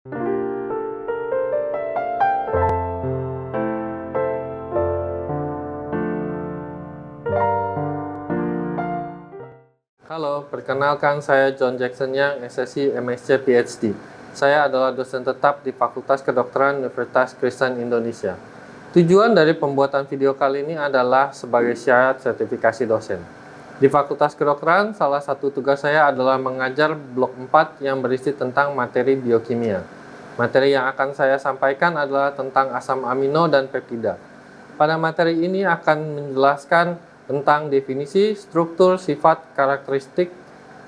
Halo, perkenalkan saya John Jackson Yang, SSC MSc PhD. Saya adalah dosen tetap di Fakultas Kedokteran Universitas Kristen Indonesia. Tujuan dari pembuatan video kali ini adalah sebagai syarat sertifikasi dosen. Di Fakultas Kedokteran, salah satu tugas saya adalah mengajar blok 4 yang berisi tentang materi biokimia. Materi yang akan saya sampaikan adalah tentang asam amino dan peptida. Pada materi ini akan menjelaskan tentang definisi, struktur, sifat, karakteristik,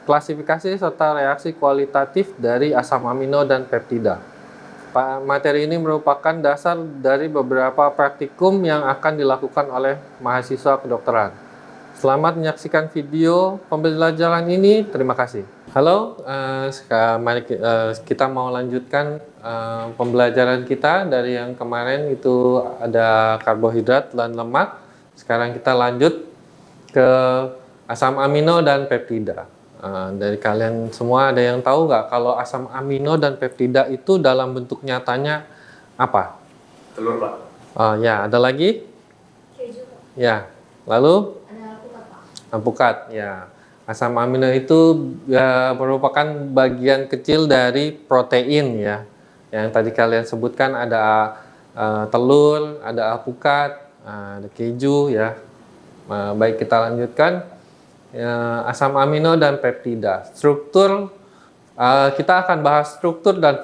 klasifikasi, serta reaksi kualitatif dari asam amino dan peptida. Materi ini merupakan dasar dari beberapa praktikum yang akan dilakukan oleh mahasiswa kedokteran. Selamat menyaksikan video pembelajaran ini. Terima kasih. Halo, mari kita mau lanjutkan pembelajaran kita dari yang kemarin itu ada karbohidrat dan lemak. Sekarang kita lanjut ke asam amino dan peptida. Dari kalian semua ada yang tahu nggak kalau asam amino dan peptida itu dalam bentuk nyatanya apa? Telur, Pak. Ya, ada lagi? Keju, Pak. Ya, lalu? Ada alpukat, Pak. Alpukat, ya. Asam amino itu ya, merupakan bagian kecil dari protein ya. Yang tadi kalian sebutkan ada telur, ada alpukat, ada keju ya. Baik, kita lanjutkan. Asam amino dan peptida. Struktur, kita akan bahas struktur dan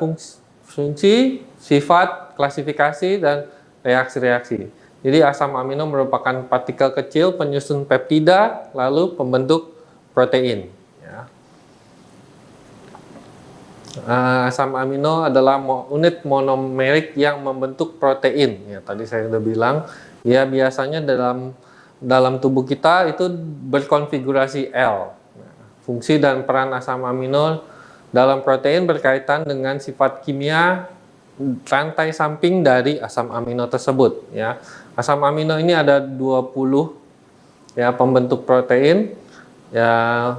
fungsi, sifat, klasifikasi, dan reaksi-reaksi. Jadi asam amino merupakan partikel kecil penyusun peptida, lalu pembentuk protein. Ya. Asam amino adalah unit monomerik yang membentuk protein. Ya, tadi saya sudah bilang, ya biasanya dalam tubuh kita itu berkonfigurasi L. Fungsi dan peran asam amino dalam protein berkaitan dengan sifat kimia rantai samping dari asam amino tersebut. Ya. Asam amino ini ada 20 ya, pembentuk protein. Ya,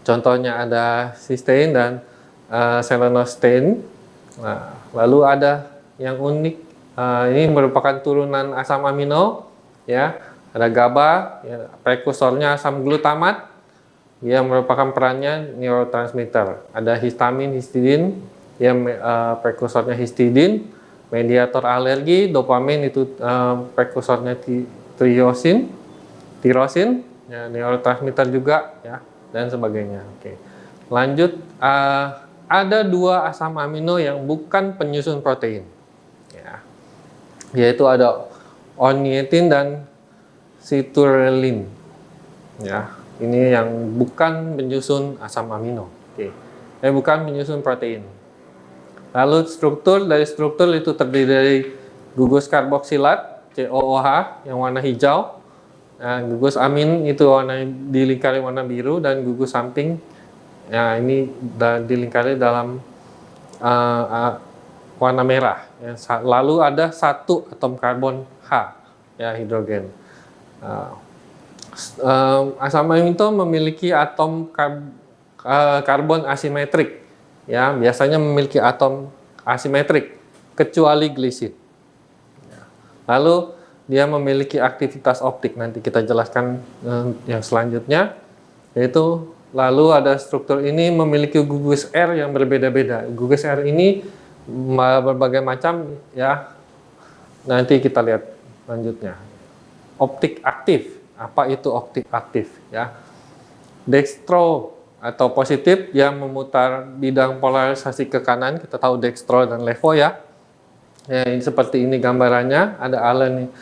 contohnya ada cysteine dan selenocysteine. Nah, lalu ada yang unik, ini merupakan turunan asam amino. Ya. Ada GABA, ya, prekursornya asam glutamat, yang merupakan perannya neurotransmitter. Ada histamin, histidin, yang prekursornya histidin, mediator alergi, dopamin itu prekursornya tirosin, ya, neurotransmitter juga, ya, dan sebagainya. Oke. Lanjut, ada 2 asam amino yang bukan penyusun protein, ya, yaitu ada ornithine dan citrulline. Ya, ini yang bukan penyusun asam amino. Oke. Bukan penyusun protein. Lalu struktur itu terdiri dari gugus karboksilat COOH yang warna hijau. Nah, gugus amin itu dilingkari warna biru, dan gugus samping ya ini dilingkari dalam warna merah. Ya, lalu ada 1 atom karbon H, ya, hidrogen. Asam amino memiliki atom karbon asimetrik, ya, biasanya memiliki atom asimetrik kecuali glisid. Lalu dia memiliki aktivitas optik, nanti kita jelaskan yang selanjutnya, yaitu lalu ada struktur ini memiliki gugus R yang berbeda-beda. Gugus R ini berbagai macam, ya, nanti kita lihat lanjutnya. Optik aktif, apa itu optik aktif? Ya, dextro atau positif yang memutar bidang polarisasi ke kanan, kita tahu dextro dan levo ya. Ya, ini seperti ini gambarannya, ada alanin,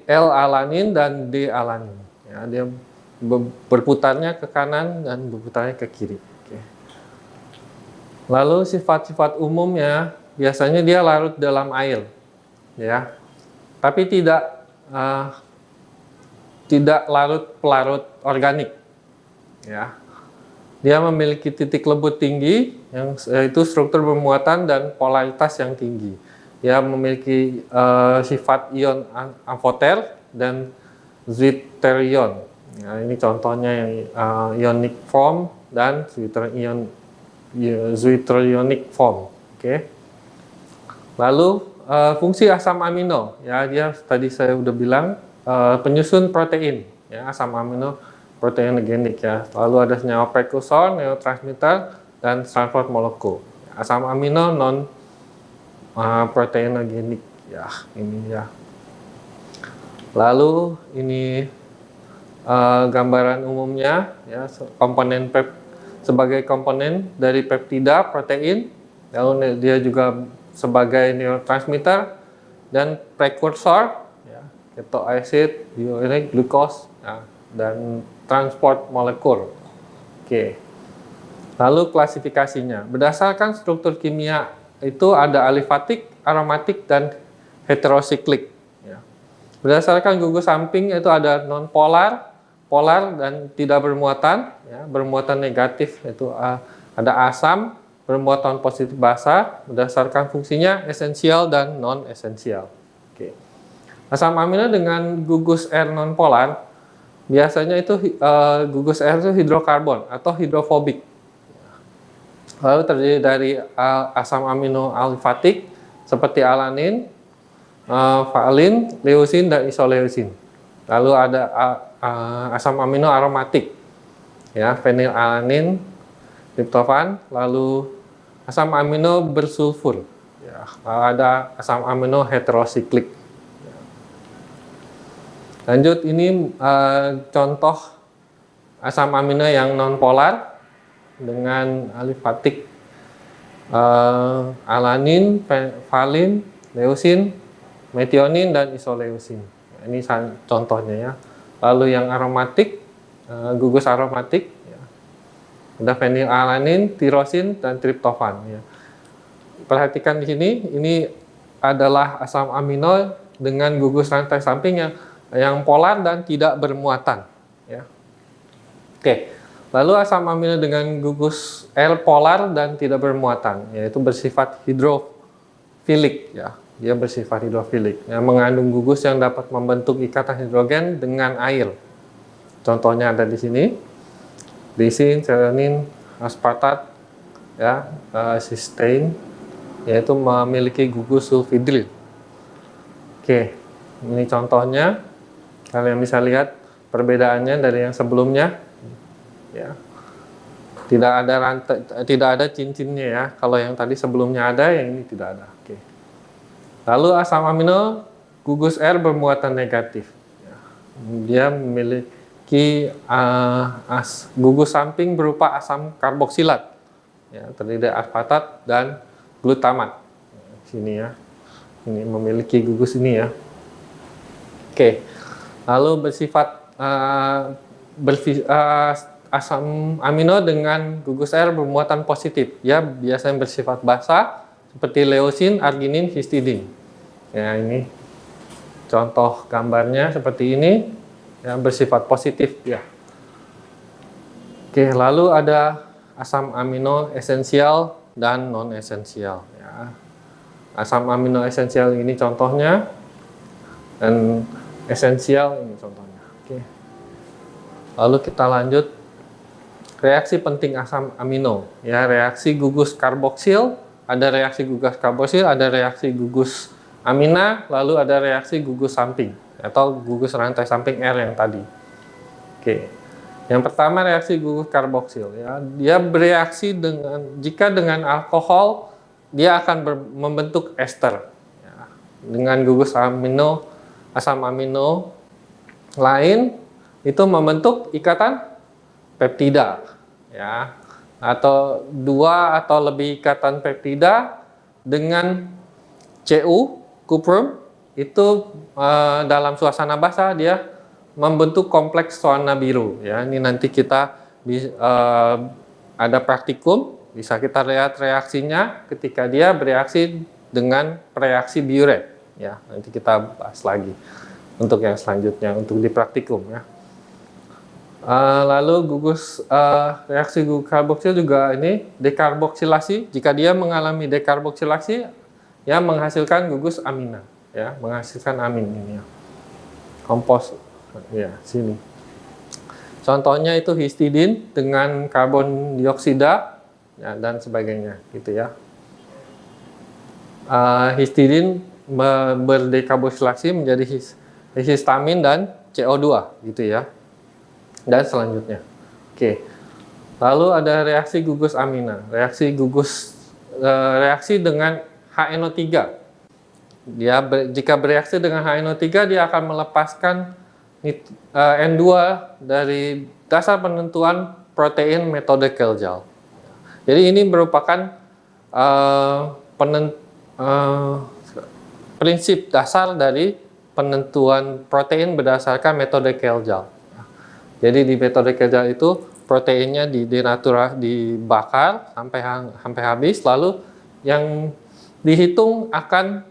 L-alanin dan D-alanin. Ya, dia berputarnya ke kanan dan berputarnya ke kiri. Oke. Lalu sifat-sifat umumnya biasanya dia larut dalam air, ya, tapi tidak larut pelarut organik, ya. Dia memiliki titik lebut tinggi, yaitu struktur bermuatan dan polaritas yang tinggi. Dia memiliki sifat ion amfoter dan zwitterion. Nah, ini contohnya yang ionic form dan zwitterionic form. Oke. Lalu fungsi asam amino, ya dia tadi saya udah bilang penyusun protein, ya asam amino proteogenik ya. Lalu ada senyawa prekursor, neurotransmitter, dan transport molekul. Asam amino non proteogenik ya ini ya. Lalu ini gambaran umumnya ya komponen sebagai komponen dari peptida protein, lalu dia juga sebagai neurotransmitter dan prekursor ya, keto acid, bioionic, glukos ya, dan transport molekul. Oke. Lalu klasifikasinya berdasarkan struktur kimia itu ada alifatik, aromatik, dan heterosiklik. Ya. Berdasarkan gugus samping itu ada non-polar, polar, dan tidak bermuatan. Ya. Bermuatan negatif itu ada asam, bermuatan positif basa. Berdasarkan fungsinya esensial dan non-esensial. Oke. Asam amino dengan gugus R non-polar biasanya itu gugus R itu hidrokarbon atau hidrofobik. Lalu terdiri dari asam amino alifatik seperti alanin, valin, leusin, dan isoleusin. Lalu ada asam amino aromatik, ya, fenilalanin, triptofan. Lalu asam amino bersulfur, ya. Lalu ada asam amino heterosiklik. Ya. Lanjut ini contoh asam amino yang non-polar dengan alifatik, alanin, valin, leusin, metionin, dan isoleusin. Ini contohnya ya. Lalu yang aromatik, gugus aromatik, ya. Ada fenilalanin, tirosin, dan triptofan. Ya. Perhatikan di sini, ini adalah asam amino dengan gugus rantai samping yang polar dan tidak bermuatan. Ya. Oke. Lalu asam amino dengan gugus R polar dan tidak bermuatan, yaitu bersifat hidrofilik. Ya. Dia bersifat hidrofilik, yang mengandung gugus yang dapat membentuk ikatan hidrogen dengan air. Contohnya ada di sini, lisin, selenin, aspartat, ya, cysteine, yaitu memiliki gugus sulfidril. Oke, ini contohnya. Kalian bisa lihat perbedaannya dari yang sebelumnya. Ya, tidak ada rantai, tidak ada cincinnya ya. Kalau yang tadi sebelumnya ada, yang ini tidak ada. Oke. Lalu asam amino gugus R bermuatan negatif. Dia memiliki gugus samping berupa asam karboksilat, ya, terdiri dari aspartat dan glutamat. Sini ya, ini memiliki gugus ini ya. Oke. Lalu bersifat asam amino dengan gugus R bermuatan positif, ya biasanya bersifat basa seperti leusin, arginin, histidin. Ya ini contoh gambarnya seperti ini, ya bersifat positif ya. Oke, lalu ada asam amino esensial dan non esensial. Ya. Asam amino esensial ini contohnya, dan esensial ini contohnya. Oke. Lalu kita lanjut. Reaksi penting asam amino, ya reaksi gugus karboksil, ada reaksi gugus karboksil, ada reaksi gugus amina, lalu ada reaksi gugus samping atau gugus rantai samping R yang tadi. Oke. Yang pertama reaksi gugus karboksil, ya dia bereaksi jika dengan alkohol dia akan membentuk ester. Ya. Dengan gugus amino, asam amino lain itu membentuk ikatan peptida, ya, atau dua atau lebih ikatan peptida dengan Cu, kuprum, itu dalam suasana basah dia membentuk kompleks warna biru. Ya, ini nanti kita ada praktikum, bisa kita lihat reaksinya ketika dia bereaksi dengan reaksi Biuret. Ya, nanti kita bahas lagi untuk yang selanjutnya untuk di praktikum ya. Lalu gugus reaksi gugus karboksil juga ini dekarboksilasi. Jika dia mengalami dekarboksilasi, ya menghasilkan gugus amina, ya menghasilkan amin ini ya. Kompos, ya sini. Contohnya itu histidin dengan karbon dioksida, ya, dan sebagainya, gitu ya. histidin berdekarboksilasi menjadi histamin dan CO2 gitu ya. Dan selanjutnya. Oke. Lalu ada reaksi gugus amina. Reaksi dengan HNO3. Jika bereaksi dengan HNO3 dia akan melepaskan N2 dari dasar penentuan protein metode Kelgal. Jadi ini merupakan prinsip dasar dari penentuan protein berdasarkan metode Kelgal. Jadi di metode Kelgal itu proteinnya dibakar sampai habis, lalu yang dihitung akan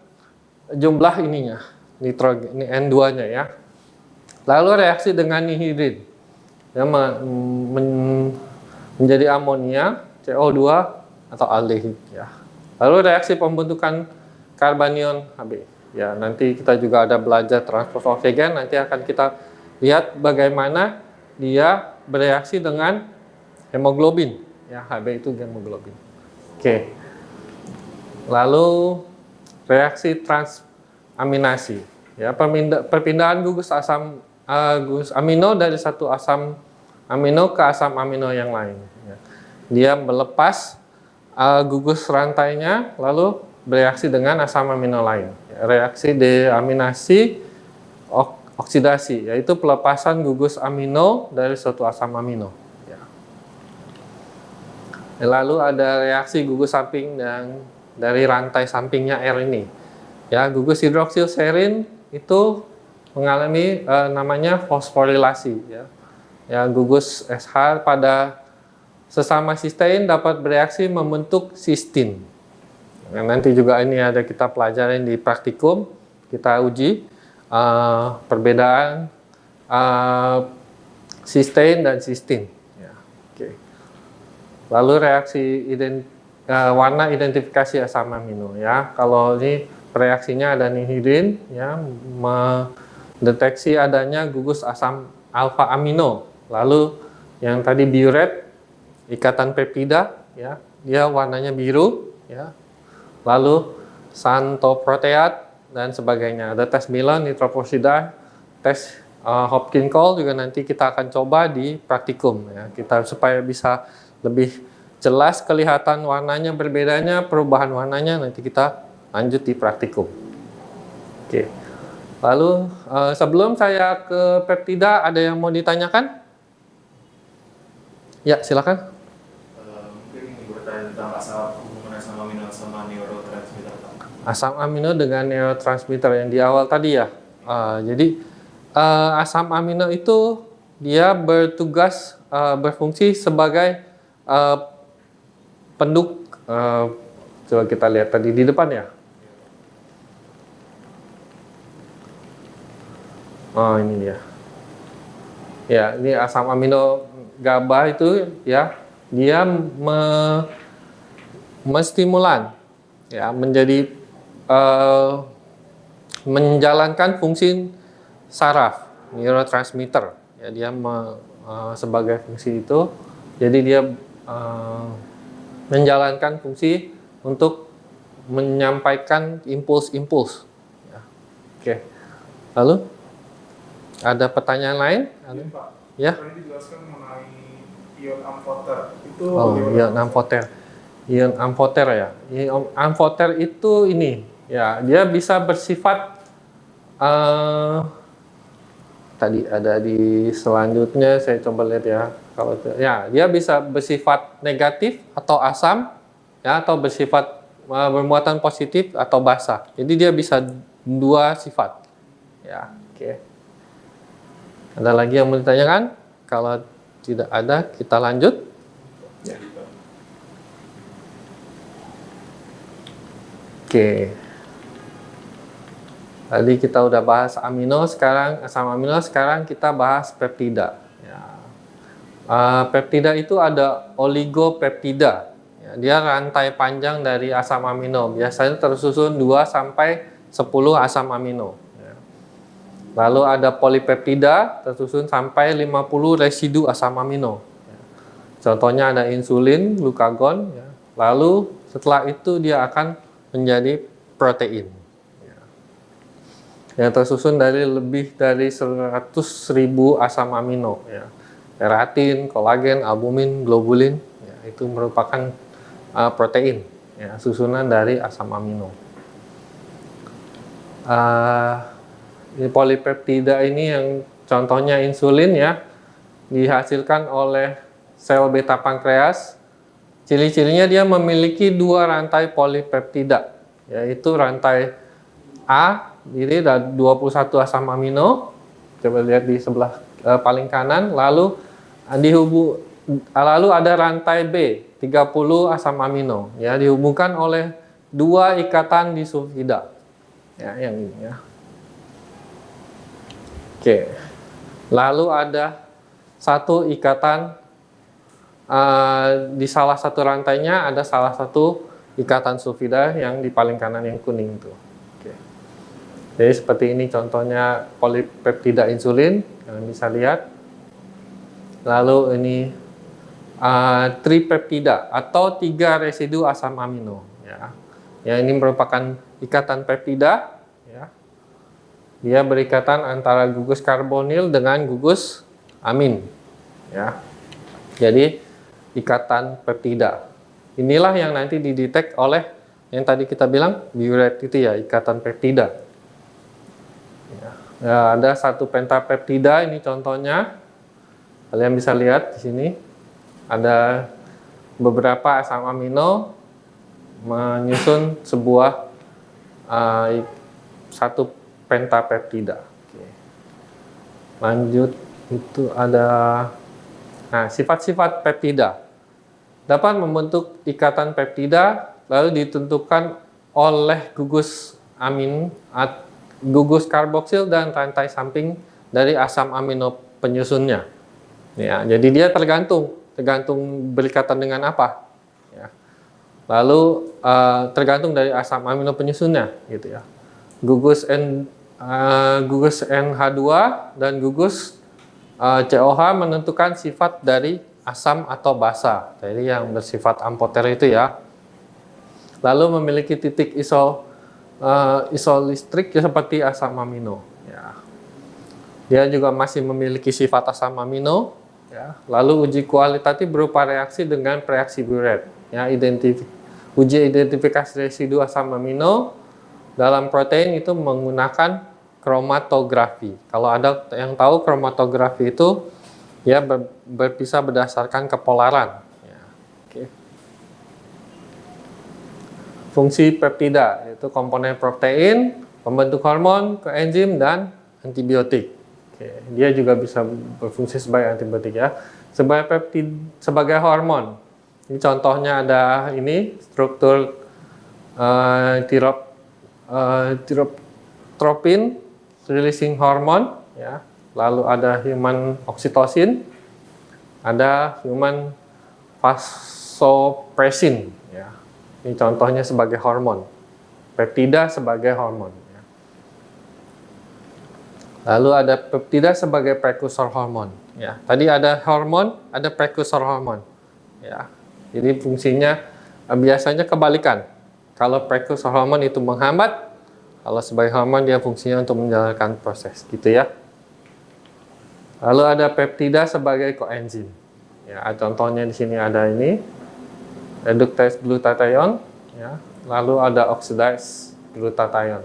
jumlah ininya, nitrogen ini N2-nya ya. Lalu reaksi dengan nihidrin ya, menjadi amonia, CO2 atau aldehid ya. Lalu reaksi pembentukan karbanion Hb. Ya, nanti kita juga ada belajar transport oksigen, nanti akan kita lihat bagaimana dia bereaksi dengan hemoglobin. Ya, Hb itu hemoglobin. Oke. Lalu reaksi transaminasi. Ya, perpindahan gugus amino dari satu asam amino ke asam amino yang lain. Ya. Dia melepas gugus rantainya, lalu bereaksi dengan asam amino lain. Reaksi deaminasi oksidasi, yaitu pelepasan gugus amino dari suatu asam amino. Ya. Lalu ada reaksi gugus samping dari rantai sampingnya R ini. Ya, gugus hidroksilserin itu mengalami namanya fosforilasi. Ya. Ya, gugus SH pada sesama sistein dapat bereaksi membentuk sistin. Nah, nanti juga ini ada kita pelajarin di praktikum, kita uji perbedaan sistein dan sistin. Ya, okay. Lalu reaksi warna identifikasi asam amino. Ya, kalau ini reaksinya ada nihidrin, ya, mendeteksi adanya gugus asam alfa amino. Lalu yang tadi biuret, ikatan peptida, ya, dia warnanya biru, ya. Lalu santoproteat dan sebagainya. Ada tes Milan, nitroposida, tes Hopkins-Cole juga nanti kita akan coba di praktikum. Ya. Kita supaya bisa lebih jelas kelihatan warnanya, berbedanya, perubahan warnanya, nanti kita lanjut di praktikum. Oke. Lalu sebelum saya ke peptida, ada yang mau ditanyakan? Ya, silakan. Mungkin ini bertanya tentang hubungan asam amino sama neurotransmitter. Asam amino dengan neurotransmitter yang di awal tadi ya. Jadi asam amino itu dia bertugas berfungsi sebagai coba kita lihat tadi di depan ya. Oh, ini dia. Ya, ini asam amino GABA itu ya, dia menstimulan ya, menjadi menjalankan fungsi saraf neurotransmitter ya, dia sebagai fungsi itu, jadi dia menjalankan fungsi untuk menyampaikan impuls-impuls ya. Oke. Lalu ada pertanyaan lain? Ada? Pak, ya. tadi dijelaskan mengenai ion amfoter itu. Ion amfoter. Ion amfoter ya. Ion amfoter itu ini ya, dia bisa bersifat tadi ada di selanjutnya, saya coba lihat ya. Kalau ya, dia bisa bersifat negatif atau asam ya, atau bersifat bermuatan positif atau basa. Jadi dia bisa dua sifat. Ya, oke. Ada lagi yang mau ditanyakan? Kalau tidak ada, kita lanjut. Ya. Oke. Tadi kita udah bahas amino, sekarang asam amino, sekarang kita bahas peptida. Ya. Peptida itu ada oligopeptida. Ya, dia rantai panjang dari asam amino. Biasanya tersusun 2 sampai 10 asam amino. Ya. Lalu ada polipeptida tersusun sampai 50 residu asam amino. Ya. Contohnya ada insulin, glukagon. Ya. Lalu setelah itu dia akan menjadi protein. Yang tersusun dari lebih dari 100.000 asam amino, ya. Keratin, kolagen, albumin, globulin, ya, itu merupakan protein, ya, susunan dari asam amino. Ini polipeptida ini yang contohnya insulin, ya, dihasilkan oleh sel beta pankreas. Ciri-cirinya dia memiliki 2 rantai polipeptida, yaitu rantai A, ini ada 21 asam amino. Coba lihat di sebelah paling kanan. Lalu ada rantai B, 30 asam amino, ya, dihubungkan oleh 2 ikatan disulfida. Ya, yang ini, ya. Oke. Lalu ada 1 ikatan di salah satu rantainya ada salah satu ikatan sulfida yang di paling kanan yang kuning itu. Jadi seperti ini contohnya polipeptida insulin, kalian bisa lihat. Lalu ini tripeptida atau 3 residu asam amino, ya. Ya, ini merupakan ikatan peptida, ya. Dia berikatan antara gugus karbonil dengan gugus amin, ya. Jadi ikatan peptida. Inilah yang nanti didetek oleh yang tadi kita bilang biuret itu, ya, ikatan peptida. Ya, ada 1 pentapeptida, ini contohnya. Kalian bisa lihat di sini ada beberapa asam amino menyusun sebuah 1 pentapeptida. Oke. Lanjut, itu ada sifat-sifat peptida. Dapat membentuk ikatan peptida lalu ditentukan oleh gugus amin, gugus karboksil dan rantai samping dari asam amino penyusunnya. Ya, jadi dia tergantung berikatan dengan apa. Ya. Lalu tergantung dari asam amino penyusunnya, gitu, ya. Gugus NH2 dan gugus COH menentukan sifat dari asam atau basa, jadi yang bersifat amphoter itu, ya. Lalu memiliki titik isolistrik, ya, seperti asam amino, ya. Dia juga masih memiliki sifat asam amino, ya. Lalu uji kualitatif berupa reaksi dengan reaksi Biuret, ya. Uji identifikasi residu asam amino dalam protein itu menggunakan kromatografi. Kalau ada yang tahu kromatografi itu, ya, bisa berdasarkan kepolaran. Ya. Oke. Fungsi peptida yaitu komponen protein, pembentuk hormon, koenzim, dan antibiotik. Oke. Dia juga bisa berfungsi sebagai antibiotik, ya. Sebagai hormon. Ini contohnya ada ini struktur tirotropin releasing hormone, ya. Lalu ada human oksitosin, ada human vasopressin, ya. Ini contohnya sebagai hormon, peptida sebagai hormon, ya. Lalu ada peptida sebagai prekursor hormon, ya. Tadi ada hormon, ada prekursor hormon, ya. Jadi fungsinya biasanya kebalikan. Kalau prekursor hormon itu menghambat, kalau sebagai hormon dia fungsinya untuk menjalankan proses, gitu, ya. Lalu ada peptida sebagai koenzim. Ya, contohnya di sini ada ini reductase glutathione, ya. Lalu ada oxidase glutathione.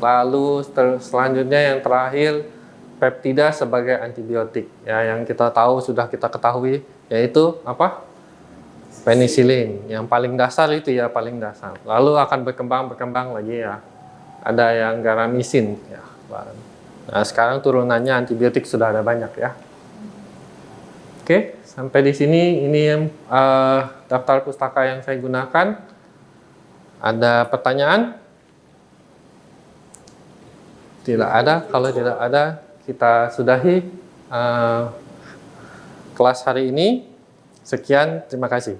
Lalu selanjutnya yang terakhir peptida sebagai antibiotik, ya, yang kita tahu sudah kita ketahui yaitu apa? Penisilin. Yang paling dasar itu, ya, paling dasar. Lalu akan berkembang lagi, ya. Ada yang garamisin, ya. Nah, sekarang turunannya antibiotik sudah ada banyak, ya. Oke, sampai di sini ini daftar pustaka yang saya gunakan. Ada pertanyaan? Tidak ada. Kalau tidak ada, kita sudahi kelas hari ini. Sekian, terima kasih.